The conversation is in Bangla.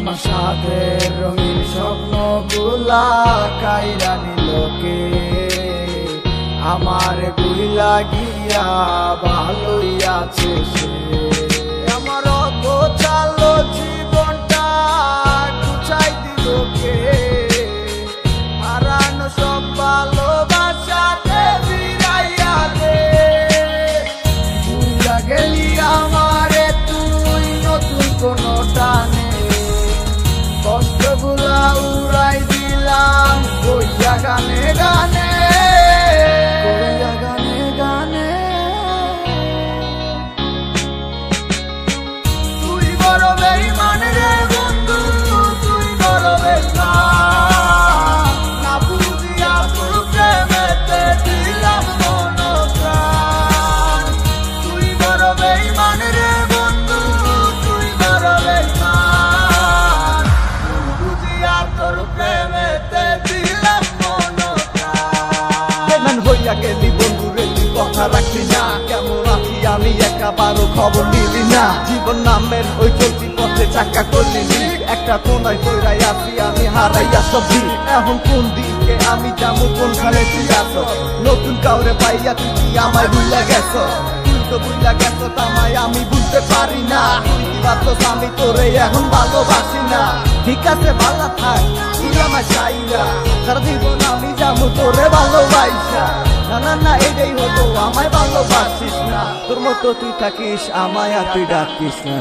আমার সাথে রঙিন স্বপ্নগুলা কাইরা নিলোকে, আমার গুইলা গিয়া ভালোই আছে সে। আমার গোছালো জীবনটা গুছাই দিলোকে, হারানো সব ভালোবাসাতে ফিরাইয়া দে। ভুইলা গেলি আমারে তুই নতুন কোনো টানে, কষ্টগুলা উড়াই দিলাম কইয়া গানে গানে, কইয়া গানে গানে। তুই বড় বেঈমান রে বন্ধু, তুই বড় বেঈমান, না বুঝিয়া তোর প্রেমেতে দিলাম মন প্রাণ। তুই বড় বেঈমান রে বন্ধু, তুই বড় বেঈমান, বুঝিয়া তোর প্রেমেতে দিলাম মন প্রাণ। বেঈমান হইয়া গেলি বন্ধু রে, তুই কথা রাখলি না, কেমন আছি আমি একাবারও খবর নিলি না। জীবন নামের ওই চলতি পথে চাকা করলি, একটা কোনায় কইরাই আছি আমি হারাইয়া সবজি। এখন কোন দিকে আমি যাবো, কোনখানে তুই আছো? নতুন কাউরে পাইয়া তুই কি আমায় ভুইলা গেছ? তুই তো ভুইলা গেছ তামায় আমি বুঝতে পারি না, ভাবছস আমি তোরে এখন ভালোবাসি না। ঠিক আছে ভালো থাক, আমার চাইরা সারা জীবন আমি যাবো তোরে ভালোবাসা। না না না এটাই হতো, আমায় ভালোবাসিস না, তোর মতো তুই থাকিস আমায় আর তুই ডাকিস না।